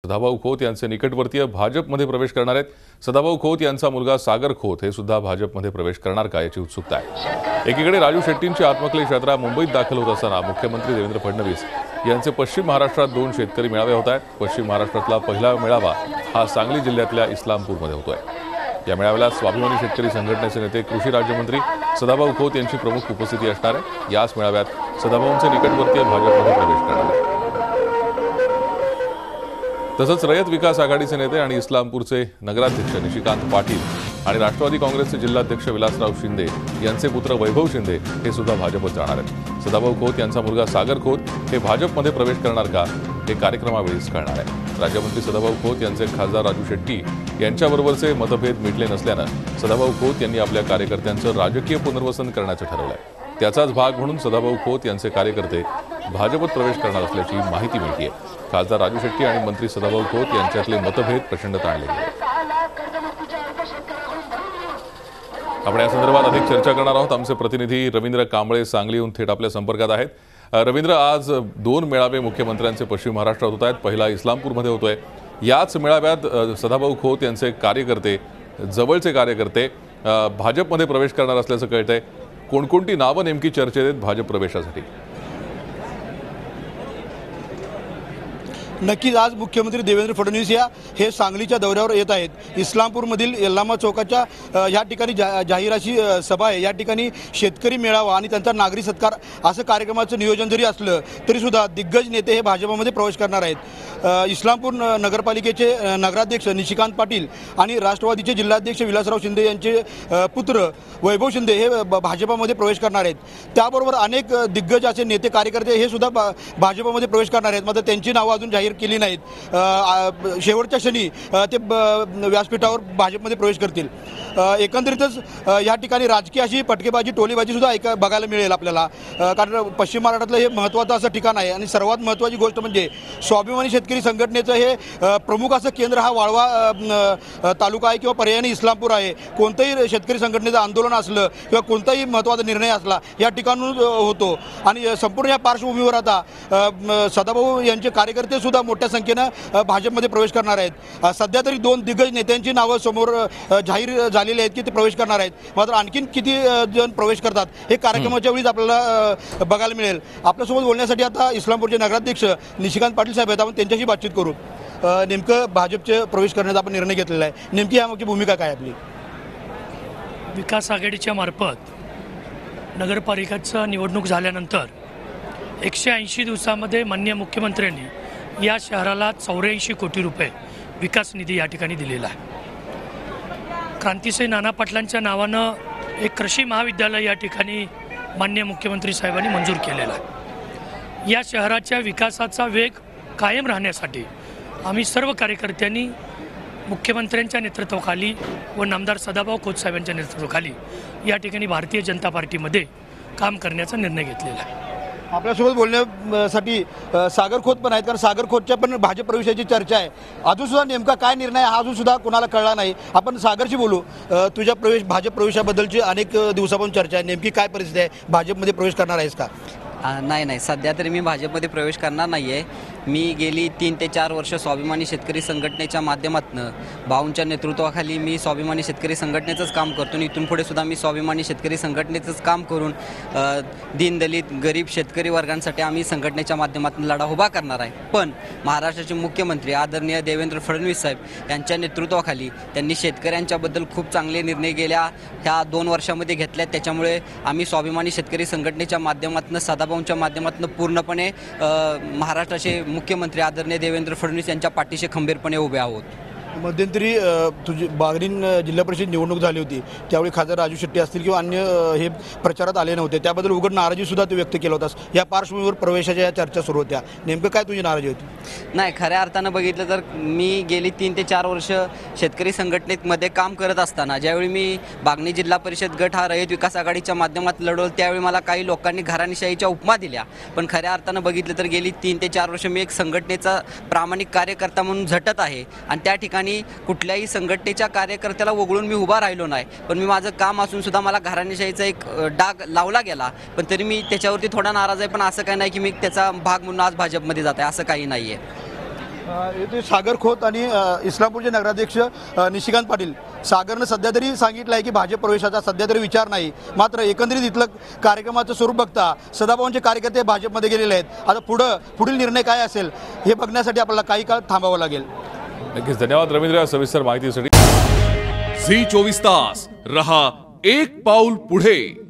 सदाभाऊ खोत यांचे निकटवर्तीय भाजपमध्ये प्रवेश करणार आहेत। सदाभाऊ खोत यांचा मुलगा सागर खोत हे सुद्धा भाजपमध्ये प्रवेश करणार का याची उत्सुकता आहे। एकीकडे राजू शेट्टींची आत्मक्लेश यात्रा मुंबईत दाखल होत असताना मुख्यमंत्री देवेंद्र फडणवीस यांचे पश्चिम महाराष्ट्रात 2 शेतकरी मेळावे होत आहेत। पश्चिम महाराष्ट्रातला पहिला मेळावा हा सांगली जिल्ह्यातल्या इस्लामपूरमध्ये होतोय। या मेळाव्याला स्वाभिमानी शेतकरी संघटनेचे नेते कृषी राज्यमंत्री सदाभाऊ खोत यांची प्रमुख उपस्थिती असणार आहे। याच मेळाव्यात सदाभाऊंचे निकटवर्तीय भाजपमध्ये प्रवेश करणार आहेत। तसंच रयत विकास आघाडीचे नेते आणि इस्लामपूरचे नगराध्यक्ष निशिकांत पाटील आणि राष्ट्रवादी काँग्रेसचे जिल्हाध्यक्ष विलासराव शिंदे यांचे पुत्र वैभव शिंदे हे सुद्धा भाजपत जाणार आहेत। सदाभाऊ खोत यांचा मुलगा सागर खोत हे भाजपमध्ये प्रवेश करणार का हे कार्यक्रमावेळीच कळणार आहे। राज्यमंत्री सदाभाऊ खोत यांचे खासदार राजू शेट्टी यांच्याबरोबरचे मतभेद मिटले नसल्यानं सदाभाऊ खोत यांनी आपल्या कार्यकर्त्यांचं राजकीय पुनर्वसन करण्याचं ठरवलंय। त्याचाच भाग म्हणून सदाभाऊ खोत यांचे कार्यकर्ते भाजपत प्रवेश करणार असल्याची माहिती मिळते। खासदार राजू शेट्टी आणि मंत्री सदाभाऊ खोत यांच्यातले मतभेद प्रचंड ताणले गेले। आपण या संदर्भात अधिक चर्चा करणार आहोत। आमचे प्रतिनिधी रवींद्र कांबळे सांगलीहून थेट आपल्या संपर्कात आहेत। रवींद्र, आज 2 मेळावे मुख्यमंत्र्यांचे पश्चिम महाराष्ट्रात होत आहेत। पहिला इस्लामपूरमध्ये होतोय। याच मेळाव्यात सदाभाऊ खोत यांचे कार्यकर्ते, जवळचे कार्यकर्ते भाजपमध्ये प्रवेश करणार असल्याचं कळतंय। कोणकोणती नावं नेमकी चर्चेत आहेत भाजप प्रवेशासाठी? नक्कीच आज मुख्यमंत्री देवेंद्र फडणवीस हे सांगलीच्या दौऱ्यावर येत आहेत। इस्लामपूरमधील यल्लामा चौकाच्या या ठिकाणी जाहीराची सभा आहे। या ठिकाणी शेतकरी मेळावा आणि त्यांचा नागरी सत्कार असं कार्यक्रमाचं नियोजन जरी असलं तरीसुद्धा दिग्गज नेते हे भाजपमध्ये प्रवेश करणार आहेत। इस्लामपूर नगरपालिकेचे नगराध्यक्ष निशिकांत पाटील आणि राष्ट्रवादीचे जिल्हाध्यक्ष विलासराव शिंदे यांचे पुत्र वैभव शिंदे हे भाजपमध्ये प्रवेश करणार आहेत। त्याबरोबर अनेक दिग्गज असे नेते कार्यकर्ते हे सुद्धा भाजपमध्ये प्रवेश करणार आहेत। मात्र त्यांची नावं अजून जाहीर केली नाहीत। शेवटच्या क्षणी ते व्यासपीठावर भाजपमध्ये प्रवेश करतील। एकंदरीतच या ठिकाणी राजकीय अशी पटकेबाजी, टोलीबाजी सुद्धा बघायला मिळेल आपल्याला, कारण पश्चिम महाराष्ट्रातलं हे महत्त्वाचं असं ठिकाण आहे। आणि सर्वात महत्त्वाची गोष्ट म्हणजे स्वाभिमानी शेतकरी संघटनेचं हे प्रमुख असं केंद्र हा वाळवा तालुका आहे किंवा पर्यायाने इस्लामपूर आहे। कोणतंही शेतकरी संघटनेचं आंदोलन असलं किंवा कोणताही महत्त्वाचा निर्णय असला या ठिकाणून होतो। आणि संपूर्ण या पार्श्वभूमीवर आता सदाभाऊ यांचे कार्यकर्ते सुद्धा मोठ्या संख्येनं भाजपमध्ये प्रवेश करणार आहेत। सध्या तरी 2 दिग्गज नेत्यांची नावं समोर जाहीर झालेली आहेत की ते प्रवेश करणार आहेत। मात्र आणखीन किती जण प्रवेश करतात हे कार्यक्रमाच्या वेळीच आपल्याला बघायला मिळेल। आपल्यासोबत बोलण्यासाठी आता इस्लामपूरचे नगराध्यक्ष निशिकांत पाटील साहेब आहेत। आपण त्यांच्याशी बातचीत करू। नेमकं भाजपचे प्रवेश करण्याचा आपण निर्णय घेतलेला आहे, नेमकी यामागची भूमिका काय आपली? विकास आघाडीच्या मार्फत नगरपालिकेचं निवडणूक झाल्यानंतर 180 दिवसामध्ये माननीय मुख्यमंत्र्यांनी या शहराला 84 कोटी रुपये विकास निधी या ठिकाणी दिलेला आहे। क्रांतिसिंह नाना पाटलांच्या नावानं एक कृषी महाविद्यालय या ठिकाणी माननीय मुख्यमंत्री साहेबांनी मंजूर केलेला आहे। या शहराच्या विकासाचा वेग कायम राहण्यासाठी आम्ही सर्व कार्यकर्त्यांनी मुख्यमंत्र्यांच्या नेतृत्वाखाली व नामदार सदाभाऊ खोत साहेबांच्या नेतृत्वाखाली या ठिकाणी भारतीय जनता पार्टीमध्ये काम करण्याचा निर्णय घेतलेला आहे। आपल्यासोबत बोलण्यासाठी सागर खोत पण आहेत, कारण सागर खोतच्या पण भाजप प्रवेशाची चर्चा आहे। अजूनसुद्धा नेमका काय निर्णय हा अजूनसुद्धा कोणाला कळला नाही। आपण सागरशी बोलू। तुझ्या भाजप प्रवेशाबद्दलची अनेक दिवसापासून चर्चा आहे, नेमकी काय परिस्थिती आहे? भाजपमध्ये प्रवेश करणार आहेस का? नाही, सध्या तरी मी भाजपमध्ये प्रवेश करणार नाही आहे। मी गेली 3 ते 4 वर्ष स्वाभिमानी शेतकरी संघटनेच्या माध्यमातून भाऊंच्या नेतृत्वाखाली मी स्वाभिमानी शेतकरी संघटनेचंच काम करतो आणि इथून पुढे सुद्धा मी स्वाभिमानी शेतकरी संघटनेचंच काम करून दीनदलित गरीब शेतकरी वर्गांसाठी आम्ही संघटनेच्या माध्यमातून लढा उभा करणार आहे। पण महाराष्ट्राचे मुख्यमंत्री आदरणीय देवेंद्र फडणवीस साहेब यांच्या नेतृत्वाखाली त्यांनी शेतकऱ्यांच्याबद्दल खूप चांगले निर्णय गेल्या ह्या 2 वर्षामध्ये घेतले। त्याच्यामुळे आम्ही स्वाभिमानी शेतकरी संघटनेच्या माध्यमातून सदाभाऊंच्या माध्यमातून पूर्णपणे महाराष्ट्राचे मुख्यमंत्री आदरणीय देवेंद्र फडणवीस यांच्या पाठीशी खंबीरपणे उभे आहोत। मध्यंतरी तुझी बागरीन जिल्हा परिषद निवडणूक झाली होती, त्यावेळी खासदार राजू शेट्टी असतील किंवा अन्य हे प्रचारात आले नव्हते, त्याबद्दल उघड नाराजीसुद्धा तू व्यक्त केला होतास। या पार्श्वभूमीवर प्रवेशाच्या या चर्चा सुरू होत्या, नेमकं काय तुझी नाराजी होती? नाही, खऱ्या अर्थानं बघितलं तर मी गेली 3 ते 4 वर्ष शेतकरी संघटनेमध्ये काम करत असताना ज्यावेळी मी बागणी जिल्हा परिषद गट हा रयत विकास आघाडीच्या माध्यमातून लढवलं, त्यावेळी मला काही लोकांनी घराणेशाहीच्या उपमा दिल्या। पण खऱ्या अर्थानं बघितलं तर गेली 3 ते 4 वर्ष मी एक संघटनेचा प्रामाणिक कार्यकर्ता म्हणून झटत आहे आणि त्या ठिकाणी कुठल्याही संघटनेच्या कार्यकर्त्याला वगळून मी उभा राहिलो नाही। पण मी माझं काम असून सुद्धा मला घराणेशाहीचा एक डाग लावला गेला, पण तरी मी त्याच्यावरती थोडा नाराज आहे। पण असं काही नाही की मी त्याचा भाग म्हणून आज भाजपमध्ये जात आहे, असं काही नाही आहे। येथे सागर खोत आणि इस्लामपूरचे नगराध्यक्ष निशिकांत पाटील. सागरनं सध्या तरी सांगितलं आहे की भाजप प्रवेशाचा सध्या तरी विचार नाही, मात्र एकंदरीत इथलं कार्यक्रमाचं स्वरूप बघता सदाभाऊंचे कार्यकर्ते भाजपमध्ये गेलेले आहेत. आता पुढील निर्णय काय असेल हे बघण्यासाठी आपल्याला काही काळ थांबावं लागेल. नक्कीच धन्यवाद रवींद्र या सविस्तर माहितीसाठी. झी 24 तास रहा एक पाऊल पुढे.